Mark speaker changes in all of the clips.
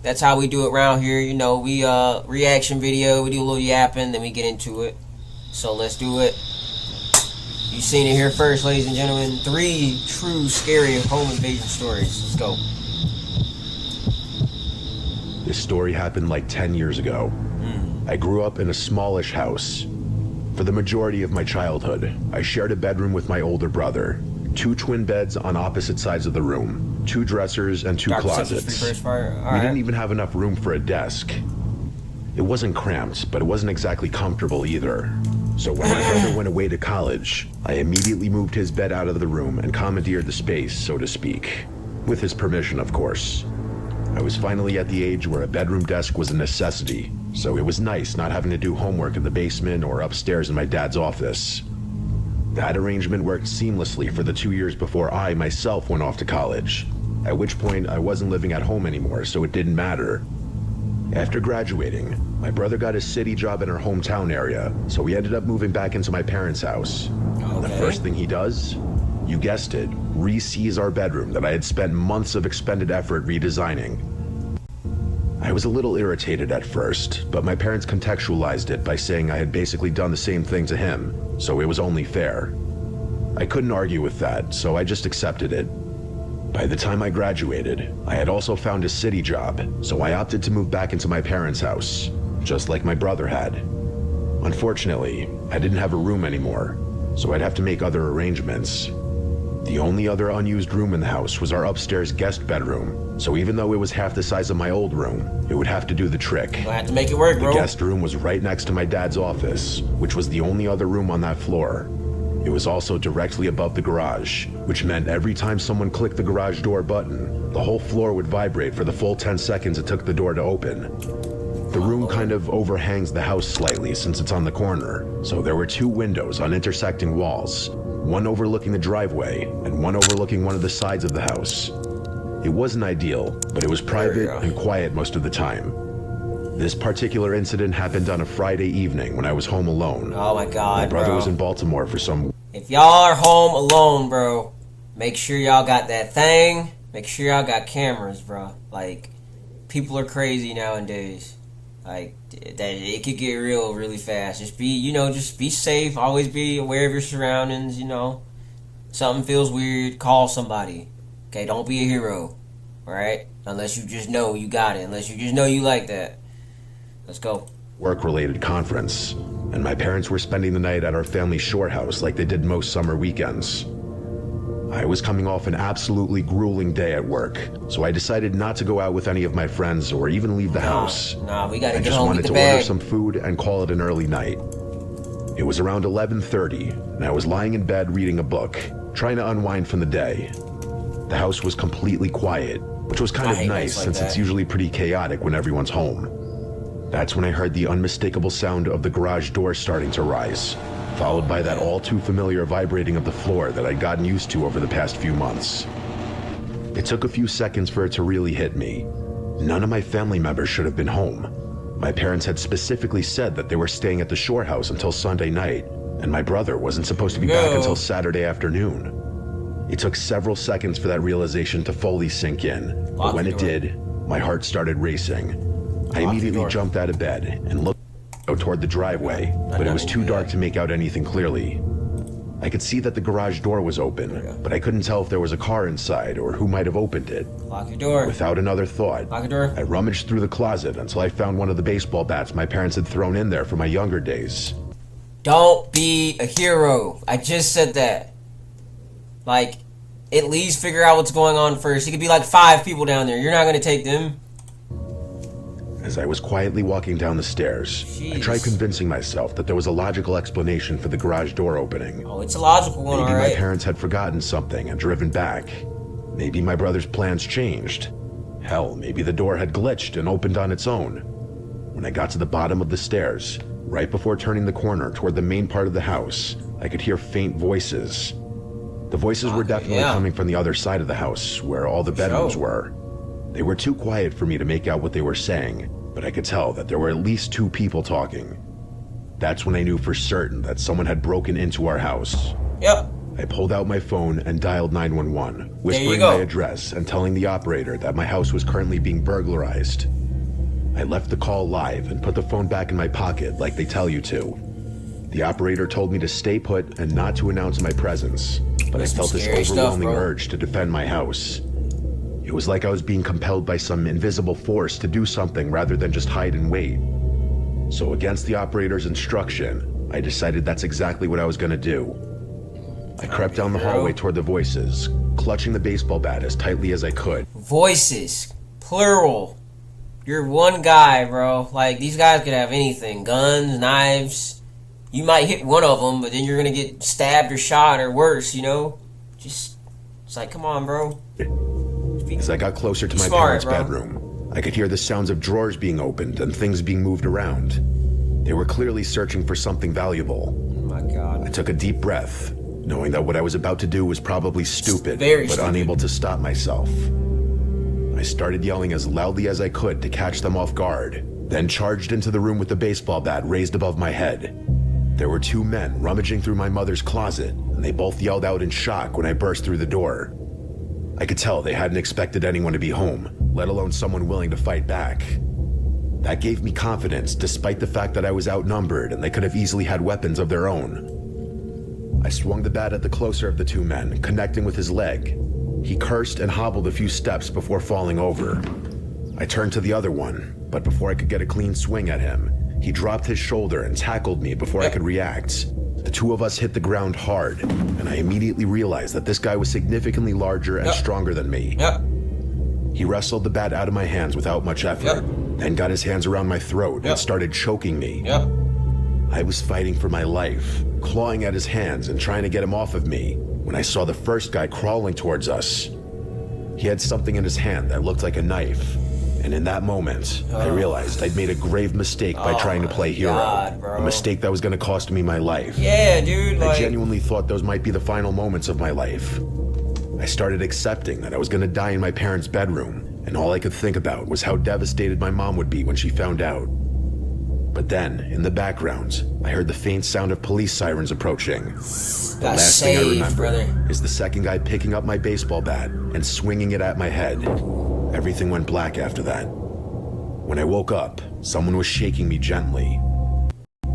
Speaker 1: That's how we do it around here. You know, we reaction video, we do a little yapping, then we get into it. So let's do it. You've seen it here first, ladies and gentlemen. 3 true scary home invasion stories. Let's go.
Speaker 2: This story happened like 10 years ago. I grew up in a smallish house. For the majority of my childhood, I shared a bedroom with my older brother. 2 twin beds on opposite sides of the room, 2 dressers and 2 closets. We didn't even have enough room for a desk. It wasn't cramped, but it wasn't exactly comfortable either. So when my brother went away to college, I immediately moved his bed out of the room and commandeered the space, so to speak. With his permission, of course. I was finally at the age where a bedroom desk was a necessity, so it was nice not having to do homework in the basement or upstairs in my dad's office. That arrangement worked seamlessly for the 2 years before I myself went off to college, at which point I wasn't living at home anymore, so it didn't matter. After graduating, my brother got a city job in our hometown area, so we ended up moving back into my parents' house. Okay. The first thing he does, you guessed it, re-sees our bedroom that I had spent months of expended effort redesigning. I was a little irritated at first, but my parents contextualized it by saying I had basically done the same thing to him, so it was only fair. I couldn't argue with that, so I just accepted it. By the time I graduated, I had also found a city job, so I opted to move back into my parents' house, just like my brother had. Unfortunately, I didn't have a room anymore, so I'd have to make other arrangements. The only other unused room in the house was our upstairs guest bedroom, so even though it was half the size of my old room, it would have to do the trick.
Speaker 1: I have to make it work, bro.
Speaker 2: The guest room was right next to my dad's office, which was the only other room on that floor. It was also directly above the garage, which meant every time someone clicked the garage door button, the whole floor would vibrate for the full 10 seconds it took the door to open. The room kind of overhangs the house slightly since it's on the corner, so there were 2 windows on intersecting walls, one overlooking the driveway and one overlooking one of the sides of the house. It wasn't ideal, but it was private and quiet most of the time. This particular incident happened on a Friday evening when I was home alone.
Speaker 1: Oh my god,
Speaker 2: my brother was in Baltimore for some...
Speaker 1: If y'all are home alone, bro, make sure y'all got that thing. Make sure y'all got cameras, bro. Like, people are crazy nowadays. Like, that it could get real really fast. Just be safe. Always be aware of your surroundings, Something feels weird, call somebody. Okay, don't be a hero. Alright? Unless you just know you got it. Unless you just know you like that. Let's go.
Speaker 2: Work-related conference, and my parents were spending the night at our family shore house like they did most summer weekends. I was coming off an absolutely grueling day at work, so I decided not to go out with any of my friends or even leave the house.
Speaker 1: We gotta
Speaker 2: I
Speaker 1: get
Speaker 2: just
Speaker 1: home,
Speaker 2: wanted
Speaker 1: get the
Speaker 2: to
Speaker 1: bag.
Speaker 2: order some food and call it an early night. It was around 11:30, and I was lying in bed reading a book, trying to unwind from the day. The house was completely quiet, which was kind of nice since it's usually pretty chaotic when everyone's home. That's when I heard the unmistakable sound of the garage door starting to rise, followed by that all too familiar vibrating of the floor that I'd gotten used to over the past few months. It took a few seconds for it to really hit me. None of my family members should have been home. My parents had specifically said that they were staying at the shore house until Sunday night, and my brother wasn't supposed to be back until Saturday afternoon. It took several seconds for that realization to fully sink in, but when it did, my heart started racing. I immediately jumped out of bed and looked out toward the driveway, but it was too dark to make out anything clearly. I could see that the garage door was open, but I couldn't tell if there was a car inside or who might have opened it.
Speaker 1: Lock your door.
Speaker 2: Without another thought,
Speaker 1: Lock your door.
Speaker 2: I rummaged through the closet until I found one of the baseball bats my parents had thrown in there for my younger days.
Speaker 1: Don't be a hero. I just said that. Like, at least figure out what's going on first. It could be like 5 people down there. You're not gonna take them.
Speaker 2: As I was quietly walking down the stairs, I tried convincing myself that there was a logical explanation for the garage door opening.
Speaker 1: Oh, it's a logical one,
Speaker 2: Maybe
Speaker 1: alright.
Speaker 2: my parents had forgotten something and driven back. Maybe my brother's plans changed. Hell, maybe the door had glitched and opened on its own. When I got to the bottom of the stairs, right before turning the corner toward the main part of the house, I could hear faint voices. The voices were definitely coming from the other side of the house, where all the bedrooms were. They were too quiet for me to make out what they were saying, but I could tell that there were at least 2 people talking. That's when I knew for certain that someone had broken into our house.
Speaker 1: Yep.
Speaker 2: I pulled out my phone and dialed 911, whispering my address and telling the operator that my house was currently being burglarized. I left the call live and put the phone back in my pocket like they tell you to. The operator told me to stay put and not to announce my presence, but I felt this overwhelming urge to defend my house. It was like I was being compelled by some invisible force to do something rather than just hide and wait. So against the operator's instruction, I decided that's exactly what I was going to do. I crept down the hallway toward the voices, clutching the baseball bat as tightly as I could.
Speaker 1: Voices, plural. You're one guy, bro. Like, these guys could have anything. Guns, knives. You might hit one of them, but then you're going to get stabbed or shot or worse, you know? It's like, come on, bro.
Speaker 2: As I got closer to my parents' bedroom, I could hear the sounds of drawers being opened and things being moved around. They were clearly searching for something valuable.
Speaker 1: Oh my God.
Speaker 2: I took a deep breath, knowing that what I was about to do was probably stupid,
Speaker 1: but
Speaker 2: unable to stop myself. I started yelling as loudly as I could to catch them off guard, then charged into the room with the baseball bat raised above my head. There were 2 men rummaging through my mother's closet, and they both yelled out in shock when I burst through the door. I could tell they hadn't expected anyone to be home, let alone someone willing to fight back. That gave me confidence, despite the fact that I was outnumbered and they could have easily had weapons of their own. I swung the bat at the closer of the 2 men, connecting with his leg. He cursed and hobbled a few steps before falling over. I turned to the other one, but before I could get a clean swing at him, he dropped his shoulder and tackled me before I could react. The 2 of us hit the ground hard, and I immediately realized that this guy was significantly larger and stronger than me. He wrestled the bat out of my hands without much effort, then got his hands around my throat and started choking me. I was fighting for my life, clawing at his hands and trying to get him off of me, when I saw the first guy crawling towards us. He had something in his hand that looked like a knife, and in that moment, I realized I'd made a grave mistake by trying to play hero. A mistake that was going to cost me my life.
Speaker 1: Yeah, dude.
Speaker 2: I genuinely thought those might be the final moments of my life. I started accepting that I was going to die in my parents' bedroom, and all I could think about was how devastated my mom would be when she found out. But then, in the background, I heard the faint sound of police sirens approaching. The last thing I remember is the second guy picking up my baseball bat and swinging it at my head. Everything went black after that. When I woke up, someone was shaking me gently.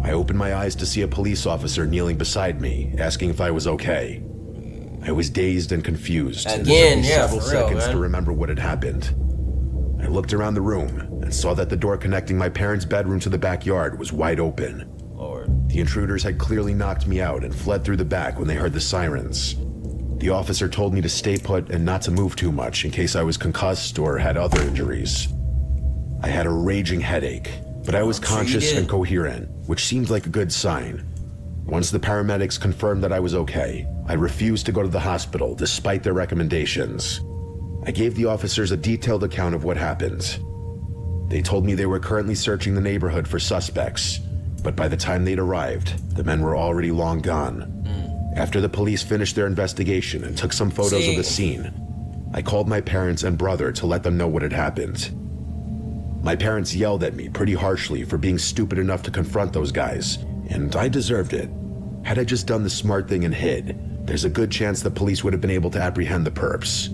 Speaker 2: I opened my eyes to see a police officer kneeling beside me, asking if I was okay. I was dazed and confused, and it took me several seconds to remember what had happened. I looked around the room and saw that the door connecting my parents' bedroom to the backyard was wide open. The intruders had clearly knocked me out and fled through the back when they heard the sirens. The officer told me to stay put and not to move too much in case I was concussed or had other injuries. I had a raging headache, but I was conscious and coherent, which seemed like a good sign. Once the paramedics confirmed that I was okay, I refused to go to the hospital despite their recommendations. I gave the officers a detailed account of what happened. They told me they were currently searching the neighborhood for suspects, but by the time they'd arrived, the men were already long gone. After the police finished their investigation and took some photos of the scene, I called my parents and brother to let them know what had happened. My parents yelled at me pretty harshly for being stupid enough to confront those guys, and I deserved it. Had I just done the smart thing and hid, there's a good chance the police would have been able to apprehend the perps.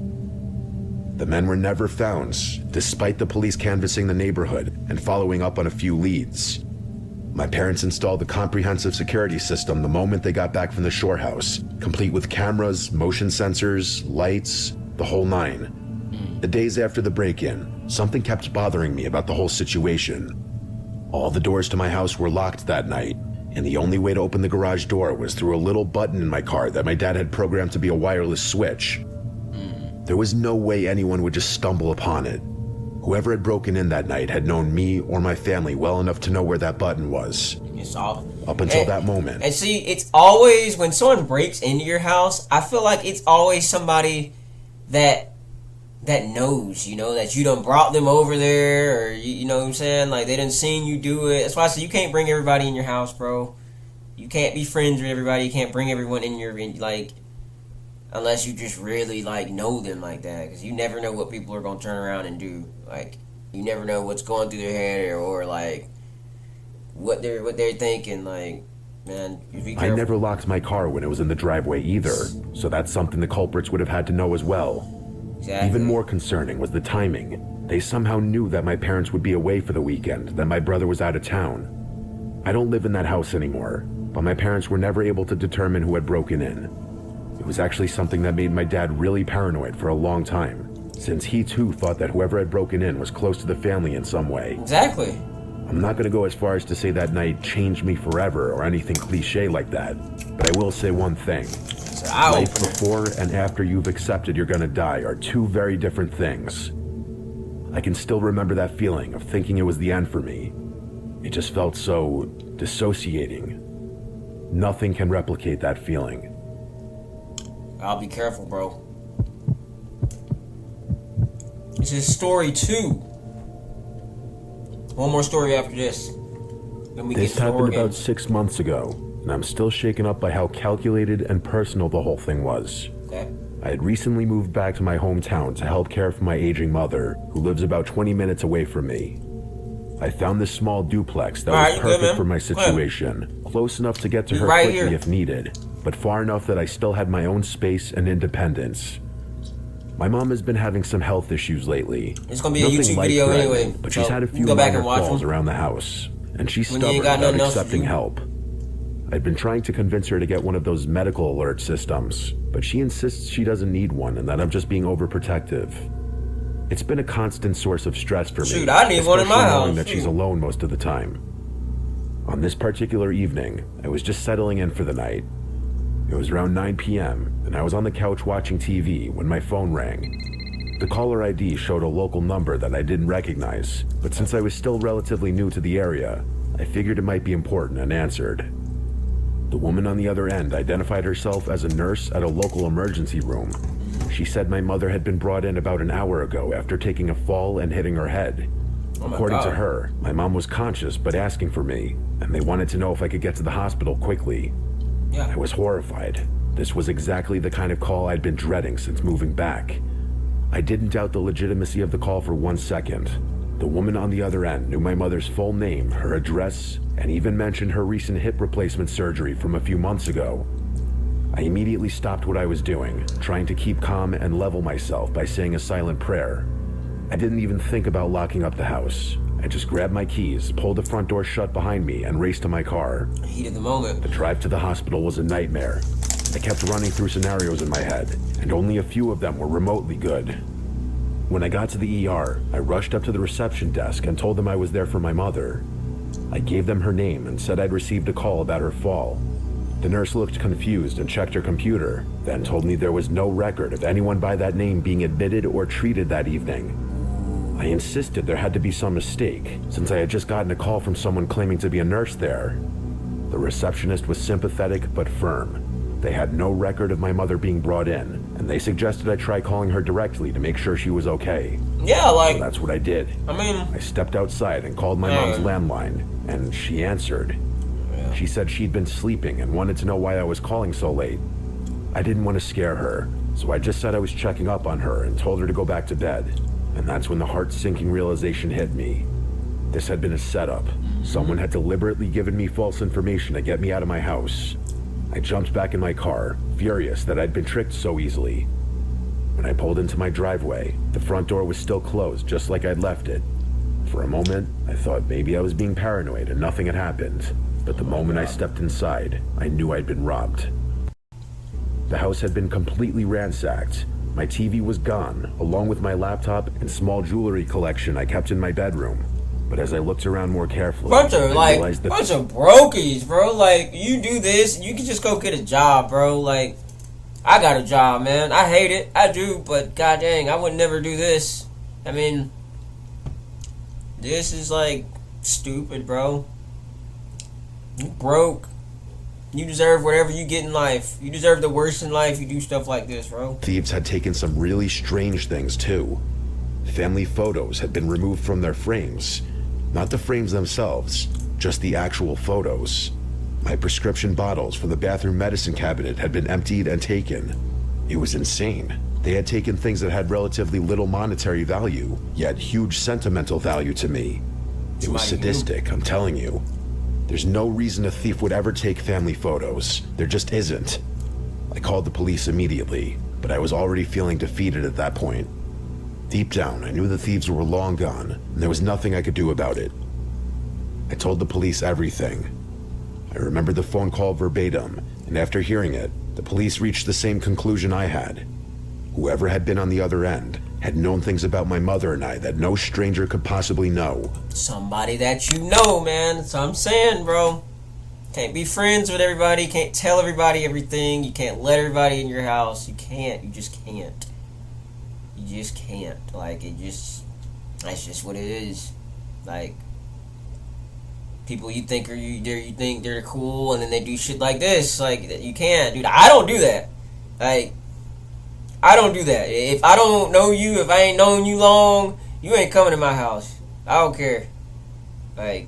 Speaker 2: The men were never found, despite the police canvassing the neighborhood and following up on a few leads. My parents installed a comprehensive security system the moment they got back from the shore house, complete with cameras, motion sensors, lights, the whole nine. The days after the break-in, something kept bothering me about the whole situation. All the doors to my house were locked that night, and the only way to open the garage door was through a little button in my car that my dad had programmed to be a wireless switch. There was no way anyone would just stumble upon it. Whoever had broken in that night had known me or my family well enough to know where that button was. Up until that moment.
Speaker 1: And see, it's always, when someone breaks into your house, I feel like it's always somebody that knows, you know, that you done brought them over there, or you know what I'm saying? Like, they done seen you do it. That's why I say you can't bring everybody in your house, bro. You can't be friends with everybody. You can't bring everyone in your, like, unless you just really, like, know them like that. Because you never know what people are going to turn around and do. Like, you never know what's going through their head, or like, what they're thinking. Like, Man, you be
Speaker 2: I
Speaker 1: careful.
Speaker 2: never locked my car when it was in the driveway either, so that's something the culprits would have had to know as well.
Speaker 1: Exactly.
Speaker 2: Even more concerning was the timing. They somehow knew that my parents would be away for the weekend, that my brother was out of town. I don't live in that house anymore, but my parents were never able to determine who had broken in. It was actually something that made my dad really paranoid for a long time, since he too thought that whoever had broken in was close to the family in some way.
Speaker 1: Exactly.
Speaker 2: I'm not going to go as far as to say that night changed me forever or anything cliche like that, but I will say one thing.
Speaker 1: So
Speaker 2: Life before and after you've accepted you're going to die are two very different things. I can still remember that feeling of thinking it was the end for me. It just felt so dissociating. Nothing can replicate that feeling.
Speaker 1: I'll be careful, bro. This is story 2. One more story after this. Then we
Speaker 2: This
Speaker 1: get to
Speaker 2: happened
Speaker 1: Oregon.
Speaker 2: about 6 months ago, and I'm still shaken up by how calculated and personal the whole thing was.
Speaker 1: Okay.
Speaker 2: I had recently moved back to my hometown to help care for my aging mother, who lives about 20 minutes away from me. I found this small duplex that
Speaker 1: Alright,
Speaker 2: was
Speaker 1: you good,
Speaker 2: perfect
Speaker 1: man?
Speaker 2: for my
Speaker 1: Go ahead.
Speaker 2: situation, close enough to get to
Speaker 1: You
Speaker 2: her
Speaker 1: right
Speaker 2: quickly
Speaker 1: here.
Speaker 2: if needed, but far enough that I still had my own space and independence. My mom has been having some health issues lately.
Speaker 1: It's gonna be a
Speaker 2: Nothing
Speaker 1: YouTube video
Speaker 2: life-threatening,
Speaker 1: anyway,
Speaker 2: but
Speaker 1: so
Speaker 2: she's had a
Speaker 1: you
Speaker 2: few
Speaker 1: go back
Speaker 2: minor
Speaker 1: and watch
Speaker 2: falls
Speaker 1: them.
Speaker 2: around the house, and she's
Speaker 1: When you
Speaker 2: stubborn
Speaker 1: ain't got
Speaker 2: about
Speaker 1: nothing else to
Speaker 2: accepting
Speaker 1: do.
Speaker 2: help. I've been trying to convince her to get one of those medical alert systems, but she insists she doesn't need one and that I'm just being overprotective. It's been a constant source of stress for me.
Speaker 1: Shoot, I need one in my
Speaker 2: especially knowing
Speaker 1: house,
Speaker 2: that she's
Speaker 1: shoot.
Speaker 2: alone most of the time. On this particular evening, I was just settling in for the night. It was around 9 p.m., and I was on the couch watching TV when my phone rang. The caller ID showed a local number that I didn't recognize, but since I was still relatively new to the area, I figured it might be important and answered. The woman on the other end identified herself as a nurse at a local emergency room. She said my mother had been brought in about an hour ago after taking a fall and hitting her head.
Speaker 1: Oh my
Speaker 2: According to
Speaker 1: God.
Speaker 2: her, my mom was conscious but asking for me, and they wanted to know if I could get to the hospital quickly. I
Speaker 1: Yeah.
Speaker 2: was horrified. This was exactly the kind of call I'd been dreading since moving back. I didn't doubt the legitimacy of the call for 1 second. The woman on the other end knew my mother's full name, her address, and even mentioned her recent hip replacement surgery from a few months ago. I immediately stopped what I was doing, trying to keep calm and level myself by saying a silent prayer. I didn't even think about locking up the house. I just grabbed my keys, pulled the front door shut behind me, and raced to my car.
Speaker 1: Heat of the moment.
Speaker 2: The drive to the hospital was a nightmare. I kept running through scenarios in my head, and only a few of them were remotely good. When I got to the ER, I rushed up to the reception desk and told them I was there for my mother. I gave them her name and said I'd received a call about her fall. The nurse looked confused and checked her computer, then told me there was no record of anyone by that name being admitted or treated that evening. I insisted there had to be some mistake, since I had just gotten a call from someone claiming to be a nurse there. The receptionist was sympathetic but firm. They had no record of my mother being brought in, and they suggested I try calling her directly to make sure she was okay.
Speaker 1: Yeah,
Speaker 2: So
Speaker 1: like,
Speaker 2: that's what I did.
Speaker 1: I mean,
Speaker 2: I stepped outside and called my mom's landline, and she answered.
Speaker 1: Yeah.
Speaker 2: She said she'd been sleeping and wanted to know why I was calling so late. I didn't want to scare her, so I just said I was checking up on her and told her to go back to bed. And that's when the heart-sinking realization hit me. This had been a setup. Someone had deliberately given me false information to get me out of my house. I jumped back in my car, furious that I'd been tricked so easily. When I pulled into my driveway, the front door was still closed, just like I'd left it. For a moment, I thought maybe I was being paranoid and nothing had happened. But the moment I stepped inside, I knew I'd been robbed. The house had been completely ransacked. My TV was gone, along with my laptop and small jewelry collection I kept in my bedroom. But as I looked around more carefully,
Speaker 1: bunch of,
Speaker 2: I
Speaker 1: like,
Speaker 2: realized that
Speaker 1: bunch of brokies, bro. Like, you do this, you can just go get a job, bro. Like, I got a job, man. I hate it. I do, but god dang, I would never do this. I mean, this is, like, stupid, bro. You broke. You deserve whatever you get in life. You deserve the worst in life. You do stuff like this, bro.
Speaker 2: thieves had taken some really strange things too. Family photos had been removed from their frames. Not the frames themselves, just the actual photos. My prescription bottles from the bathroom medicine cabinet had been emptied and taken. It was insane. They had taken things that had relatively little monetary value, yet huge sentimental value to me. It was
Speaker 1: Somebody knew.
Speaker 2: sadistic, I'm telling you. There's no reason a thief would ever take family photos. There just isn't. I called the police immediately, but I was already feeling defeated at that point. Deep down, I knew the thieves were long gone, and there was nothing I could do about it. I told the police everything. I remembered the phone call verbatim, and after hearing it, the police reached the same conclusion I had. Whoever had been on the other end had known things about my mother and I that no stranger could possibly know.
Speaker 1: Somebody that you know, man. That's what I'm saying, bro. Can't be friends with everybody. Can't tell everybody everything. You can't let everybody in your house. You can't. You just can't. You just can't. Like, that's just what it is. Like, people you think you think they're cool, and then they do shit like this. Like, you can't, dude. I don't do that. Like, I don't do that. If I don't know you, if I ain't known you long, you ain't coming to my house. I don't care. Like,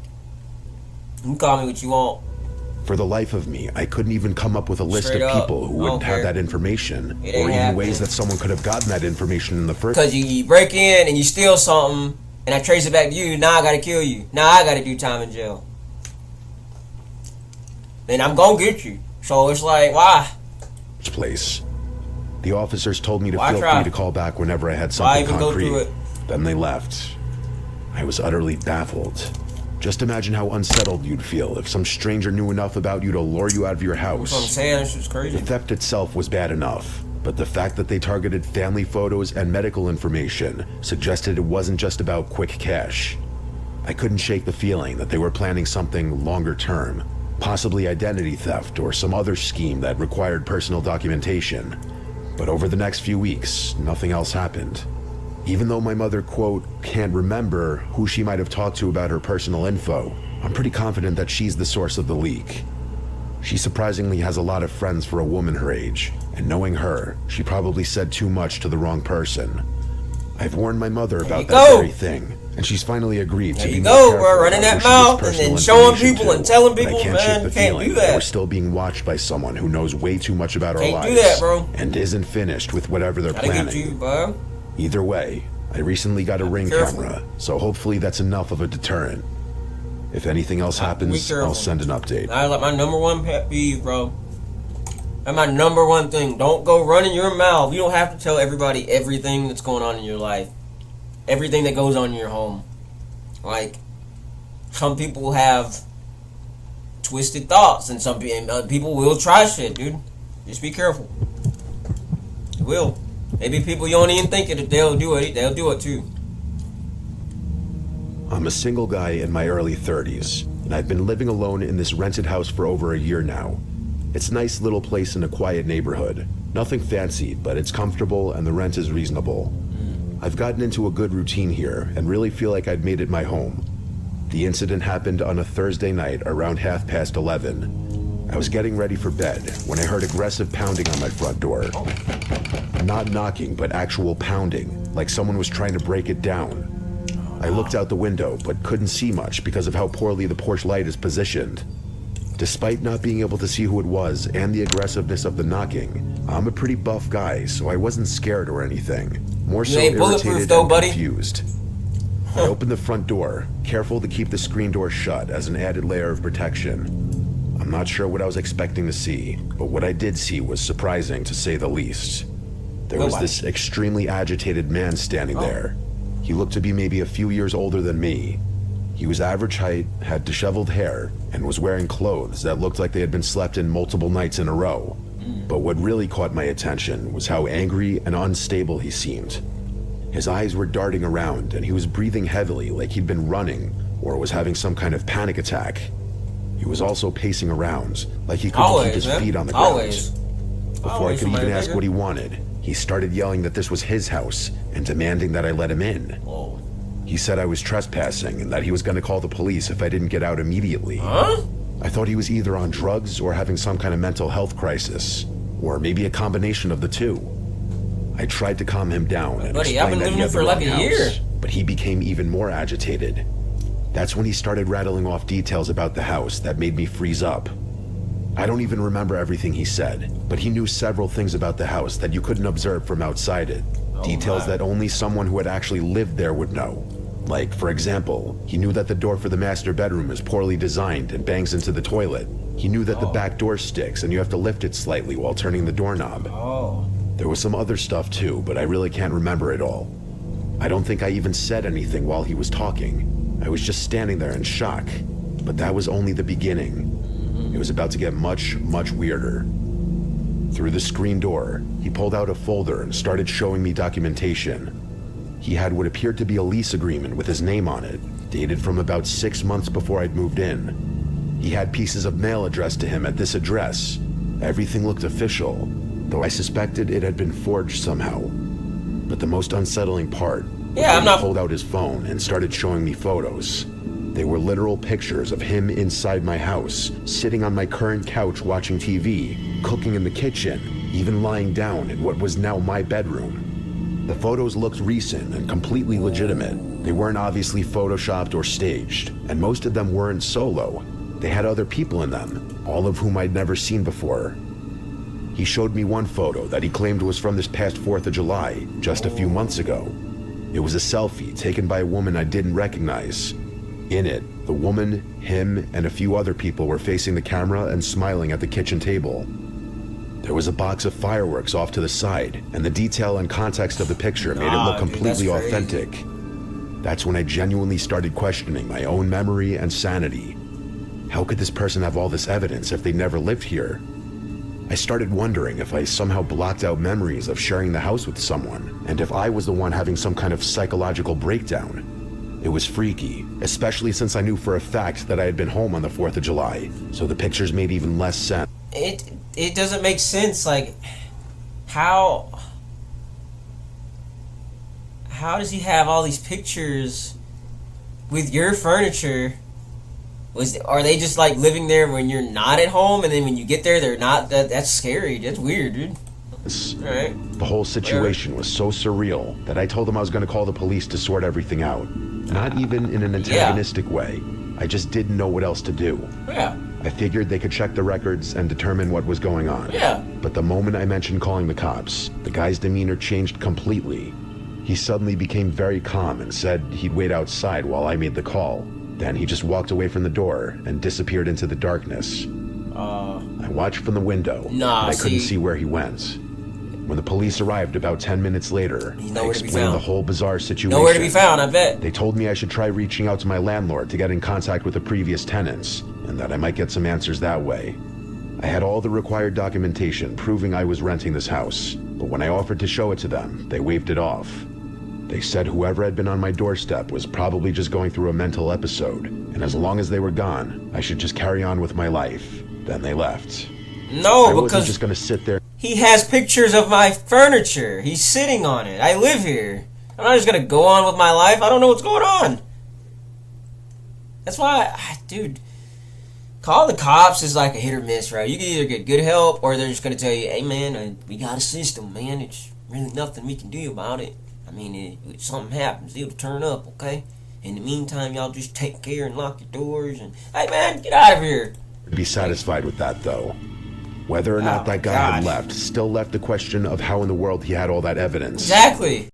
Speaker 1: you can call me what you want.
Speaker 2: For the life of me, I couldn't even come up with a list
Speaker 1: Straight
Speaker 2: of
Speaker 1: up.
Speaker 2: people who
Speaker 1: I
Speaker 2: wouldn't
Speaker 1: don't
Speaker 2: have
Speaker 1: care.
Speaker 2: that information,
Speaker 1: It
Speaker 2: or
Speaker 1: ain't
Speaker 2: even
Speaker 1: happening.
Speaker 2: ways that someone could have gotten that information in the first.
Speaker 1: Because you break in and you steal something, and I trace it back to you, now I gotta kill you. Now I gotta do time in jail. Then I'm gonna get you. So it's like, why?
Speaker 2: place. The officers told me to
Speaker 1: Why
Speaker 2: feel
Speaker 1: try?
Speaker 2: free to call back whenever I had
Speaker 1: Why
Speaker 2: something
Speaker 1: even go through
Speaker 2: concrete.
Speaker 1: it?
Speaker 2: Then they left. I was utterly baffled. Just imagine how unsettled you'd feel if some stranger knew enough about you to lure you out of your
Speaker 1: That's what I'm
Speaker 2: house.
Speaker 1: saying. This is
Speaker 2: The
Speaker 1: crazy.
Speaker 2: theft itself was bad enough, but the fact that they targeted family photos and medical information suggested it wasn't just about quick cash. I couldn't shake the feeling that they were planning something longer term, possibly identity theft or some other scheme that required personal documentation. But over the next few weeks, nothing else happened. Even though my mother, quote, can't remember who she might have talked to about her personal info, I'm pretty confident that she's the source of the leak. She surprisingly has a lot of friends for a woman her age, and knowing her, she probably said too much to the wrong person. I've warned my mother
Speaker 1: There
Speaker 2: about
Speaker 1: you
Speaker 2: that
Speaker 1: go.
Speaker 2: very thing, and she's finally agreed
Speaker 1: There
Speaker 2: to be
Speaker 1: you
Speaker 2: more
Speaker 1: go,
Speaker 2: careful
Speaker 1: bro. Running
Speaker 2: about
Speaker 1: that
Speaker 2: who she gives
Speaker 1: mouth and
Speaker 2: personal
Speaker 1: then showing
Speaker 2: information
Speaker 1: people
Speaker 2: to.
Speaker 1: and telling
Speaker 2: But
Speaker 1: people,
Speaker 2: I can't
Speaker 1: man,
Speaker 2: shake the
Speaker 1: can't
Speaker 2: feeling
Speaker 1: do
Speaker 2: that
Speaker 1: that.
Speaker 2: we're still being watched by someone who knows way too much about our
Speaker 1: Can't
Speaker 2: lives
Speaker 1: do that, bro.
Speaker 2: and isn't finished with whatever they're
Speaker 1: Gotta get
Speaker 2: planning.
Speaker 1: you, bro.
Speaker 2: Either way, I recently got a ring
Speaker 1: careful.
Speaker 2: camera, so hopefully that's enough of a deterrent. If anything else happens,
Speaker 1: careful.
Speaker 2: I'll send an update.
Speaker 1: I like my number one pet peeve, bro. That's my number one thing. Don't go running your mouth. You don't have to tell everybody everything that's going on in your life. Everything that goes on in your home. Like, some people have twisted thoughts, and some people will try shit, dude. Just be careful. It will. Maybe people you don't even think it, they'll do it. They'll do it too.
Speaker 2: I'm a single guy in my early 30s, and I've been living alone in this rented house for over a year now. It's a nice little place in a quiet neighborhood. Nothing fancy, but it's comfortable and the rent is reasonable. I've gotten into a good routine here and really feel like I'd made it my home. The incident happened on a Thursday night around 11:30. I was getting ready for bed when I heard aggressive pounding on my front door. Not knocking, but actual pounding, like someone was trying to break it down. I looked out the window, but couldn't see much because of how poorly the porch light is positioned. Despite not being able to see who it was and the aggressiveness of the knocking, I'm a pretty buff guy, so I wasn't scared or anything. More so
Speaker 1: ain't bulletproof
Speaker 2: irritated
Speaker 1: though,
Speaker 2: and
Speaker 1: buddy.
Speaker 2: confused. I opened the front door, careful to keep the screen door shut as an added layer of protection. I'm not sure what I was expecting to see, but what I did see was surprising to say the least. There was
Speaker 1: Nobody.
Speaker 2: this extremely agitated man standing
Speaker 1: Oh.
Speaker 2: there. He looked to be maybe a few years older than me. He was average height, had disheveled hair, and was wearing clothes that looked like they had been slept in multiple nights in a row. But what really caught my attention was how angry and unstable he seemed. His eyes were darting around, and he was breathing heavily like he'd been running or was having some kind of panic attack. He was also pacing around, like he couldn't keep
Speaker 1: Always,
Speaker 2: his
Speaker 1: man.
Speaker 2: feet on the ground.
Speaker 1: Always.
Speaker 2: Before I
Speaker 1: Always
Speaker 2: could even
Speaker 1: somebody
Speaker 2: ask
Speaker 1: bigger.
Speaker 2: what he wanted, he started yelling that this was his house and demanding that I let him in.
Speaker 1: Whoa.
Speaker 2: He said I was trespassing and that he was going to call the police if I didn't get out immediately.
Speaker 1: Huh?
Speaker 2: I thought he was either on drugs or having some kind of mental health crisis, or maybe a combination of the two. I tried to calm him down and
Speaker 1: Buddy, I've been
Speaker 2: explain that
Speaker 1: living
Speaker 2: he
Speaker 1: here
Speaker 2: had
Speaker 1: for
Speaker 2: the
Speaker 1: like
Speaker 2: wrong
Speaker 1: a year.
Speaker 2: house, but he became even more agitated. That's when he started rattling off details about the house that made me freeze up. I don't even remember everything he said, but he knew several things about the house that you couldn't observe from outside it.
Speaker 1: Oh
Speaker 2: Details
Speaker 1: my.
Speaker 2: that only someone who had actually lived there would know. Like, for example, he knew that the door for the master bedroom is poorly designed and bangs into the toilet. He knew that the back door sticks and you have to lift it slightly while turning the doorknob.
Speaker 1: Oh.
Speaker 2: There was some other stuff too, but I really can't remember it all. I don't think I even said anything while he was talking. I was just standing there in shock. But that was only the beginning. It was about to get much, much weirder. Through the screen door, he pulled out a folder and started showing me documentation. He had what appeared to be a lease agreement with his name on it, dated from about 6 months before I'd moved in. He had pieces of mail addressed to him at this address. Everything looked official, though I suspected it had been forged somehow. But the most unsettling part was when he pulled out his phone and started showing me photos. They were literal pictures of him inside my house, sitting on my current couch watching TV, cooking in the kitchen, even lying down in what was now my bedroom. The photos looked recent and completely legitimate. They weren't obviously photoshopped or staged, and most of them weren't solo. They had other people in them, all of whom I'd never seen before. He showed me one photo that he claimed was from this past 4th of July, just a few months ago. It was a selfie taken by a woman I didn't recognize. In it, the woman, him, and a few other people were facing the camera and smiling at the kitchen table. There was a box of fireworks off to the side, and the detail and context of the picture made it look completely authentic. That's when I genuinely started questioning my own memory and sanity. How could this person have all this evidence if they never lived here? I started wondering if I somehow blocked out memories of sharing the house with someone, and if I was the one having some kind of psychological breakdown. It was freaky, especially since I knew for a fact that I had been home on the 4th of July, so the pictures made even less sense.
Speaker 1: It doesn't make sense, like, how does he have all these pictures with your furniture? Are they just like living there when you're not at home, and then when you get there they're not? That's scary. That's weird, dude. Alright.
Speaker 2: The whole situation was so surreal that I told them I was going to call the police to sort everything out. Not even in an antagonistic way. I just didn't know what else to do.
Speaker 1: Yeah.
Speaker 2: I figured they could check the records and determine what was going on.
Speaker 1: Yeah.
Speaker 2: But the moment I mentioned calling the cops, the guy's demeanor changed completely. He suddenly became very calm and said he'd wait outside while I made the call. Then he just walked away from the door and disappeared into the darkness. I watched from the window, but I couldn't see where he went. When the police arrived about 10 minutes later, I explained the whole bizarre situation.
Speaker 1: Nowhere to be found, I bet.
Speaker 2: They told me I should try reaching out to my landlord to get in contact with the previous tenants, and that I might get some answers that way. I had all the required documentation proving I was renting this house, but when I offered to show it to them, they waved it off. They said whoever had been on my doorstep was probably just going through a mental episode, and as long as they were gone, I should just carry on with my life. Then they left.
Speaker 1: No,
Speaker 2: I wasn't
Speaker 1: because
Speaker 2: just gonna sit there.
Speaker 1: He has pictures of my furniture. He's sitting on it. I live here. I'm not just gonna go on with my life. I don't know what's going on. That's why, dude, calling the cops is like a hit or miss, right? You can either get good help, or they're just gonna tell you, hey man, we got a system, man. It's really nothing we can do about it. I mean, if something happens, it'll turn up, okay? In the meantime, y'all just take care and lock your doors, and, hey man, get out of here.
Speaker 2: Be satisfied with that, though. Whether or not that guy had left still left the question of how in the world he had all that evidence.
Speaker 1: Exactly.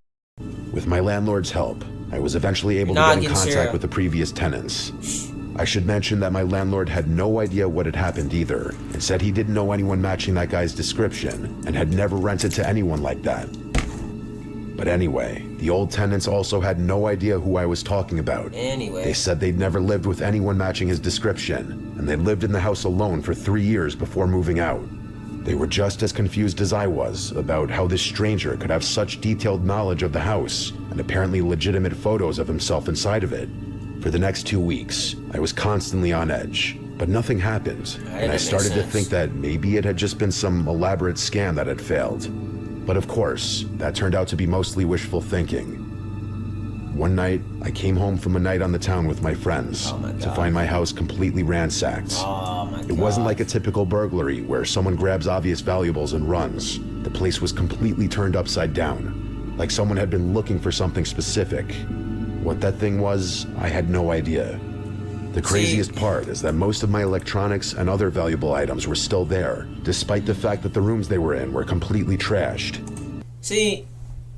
Speaker 2: With my landlord's help, I was eventually able to get in contact with the previous tenants. I should mention that my landlord had no idea what had happened either, and said he didn't know anyone matching that guy's description, and had never rented to anyone like that. But anyway, the old tenants also had no idea who I was talking about.
Speaker 1: Anyway.
Speaker 2: They said they'd never lived with anyone matching his description, and they'd lived in the house alone for 3 years before moving out. They were just as confused as I was about how this stranger could have such detailed knowledge of the house, and apparently legitimate photos of himself inside of it. For the next 2 weeks, I was constantly on edge, but nothing happened, and I started to think that maybe it had just been some elaborate scam that had failed. But of course, that turned out to be mostly wishful thinking. One night, I came home from a night on the town with my friends to find my house completely ransacked. It wasn't like a typical burglary where someone grabs obvious valuables and runs. The place was completely turned upside down, like someone had been looking for something specific. What that thing was, I had no idea. The craziest part is that most of my electronics and other valuable items were still there, despite the fact that the rooms they were in were completely trashed.
Speaker 1: See,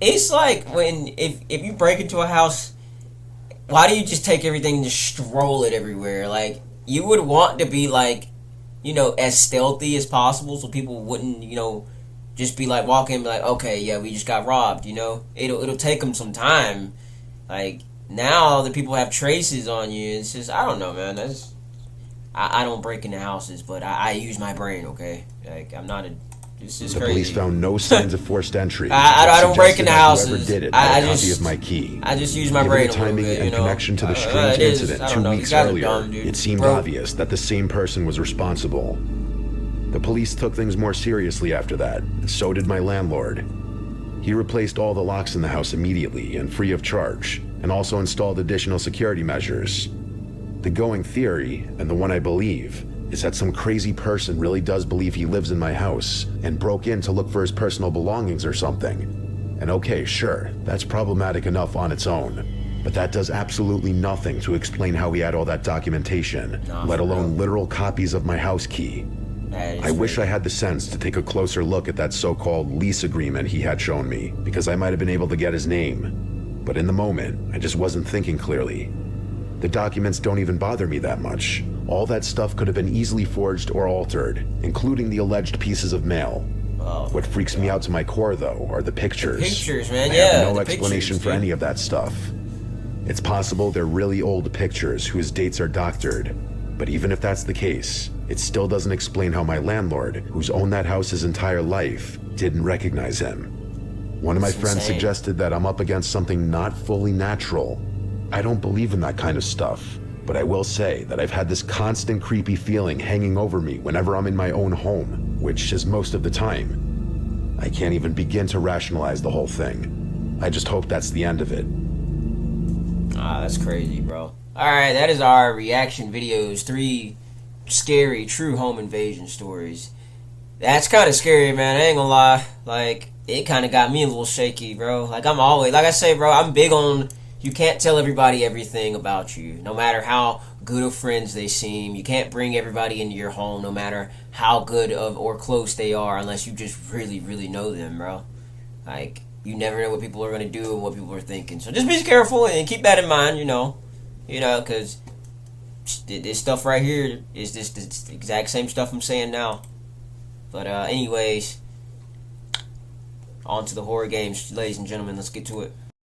Speaker 1: it's like when if you break into a house why do you just take everything and just stroll it everywhere? Like, you would want to be like, you know, as stealthy as possible, so people wouldn't, you know, just be like walking and be like, okay, yeah, we just got robbed. You know, it'll take them some time. Like, now that people have traces on you, it's just, I don't know, man. I don't break into houses, but I use my brain. Okay, like, I'm not a. This is
Speaker 2: The
Speaker 1: crazy.
Speaker 2: police found no signs of forced entry.
Speaker 1: I don't break into houses.
Speaker 2: Whoever did it
Speaker 1: I
Speaker 2: had a
Speaker 1: just-
Speaker 2: copy of my key.
Speaker 1: I just use my
Speaker 2: Given
Speaker 1: brain
Speaker 2: the
Speaker 1: a little
Speaker 2: timing
Speaker 1: bit,
Speaker 2: and
Speaker 1: you know.
Speaker 2: connection to the
Speaker 1: It
Speaker 2: strange
Speaker 1: is.
Speaker 2: incident
Speaker 1: I
Speaker 2: 2
Speaker 1: don't know. These
Speaker 2: weeks
Speaker 1: guys are
Speaker 2: earlier,
Speaker 1: dumb, dude.
Speaker 2: it seemed
Speaker 1: Bro.
Speaker 2: obvious that the same person was responsible. The police took things more seriously after that. So did my landlord. He replaced all the locks in the house immediately and free of charge, and also installed additional security measures. The going theory, and the one I believe, is that some crazy person really does believe he lives in my house and broke in to look for his personal belongings or something. And okay, sure, that's problematic enough on its own, but that does absolutely nothing to explain how he had all that documentation,
Speaker 1: Nah,
Speaker 2: let
Speaker 1: for
Speaker 2: alone
Speaker 1: real.
Speaker 2: literal copies of my house key.
Speaker 1: That is
Speaker 2: I wish I
Speaker 1: crazy.
Speaker 2: had the sense to take a closer look at that so-called lease agreement he had shown me, because I might have been able to get his name. But in the moment, I just wasn't thinking clearly. The documents don't even bother me that much. All that stuff could have been easily forged or altered, including the alleged pieces of mail.
Speaker 1: Oh,
Speaker 2: What freaks me out to my core, though, are the pictures.
Speaker 1: pictures, man.
Speaker 2: I
Speaker 1: Yeah,
Speaker 2: have no
Speaker 1: the
Speaker 2: explanation
Speaker 1: pictures,
Speaker 2: for
Speaker 1: dude.
Speaker 2: any of that stuff. It's possible they're really old pictures whose dates are doctored. But even if that's the case, it still doesn't explain how my landlord, who's owned that house his entire life, didn't recognize him. One of my
Speaker 1: That's
Speaker 2: friends
Speaker 1: insane.
Speaker 2: suggested that I'm up against something not fully natural. I don't believe in that kind of stuff, but I will say that I've had this constant creepy feeling hanging over me whenever I'm in my own home, which is most of the time. I can't even begin to rationalize the whole thing. I just hope that's the end of it.
Speaker 1: Ah, that's crazy, bro. Alright, that is our reaction videos. 3 scary true home invasion stories. That's kind of scary, man. I ain't gonna lie. Like, it kind of got me a little shaky, bro. Like, I'm always, like I say, bro, I'm big on, you can't tell everybody everything about you. No matter how good of friends they seem. You can't bring everybody into your home, no matter how good of or close they are, unless you just really, really know them, bro. Like, you never know what people are gonna do and what people are thinking. So just be careful and keep that in mind, you know, because this stuff right here is just the exact same stuff I'm saying now. But anyways, on to the horror games, ladies and gentlemen. Let's get to it.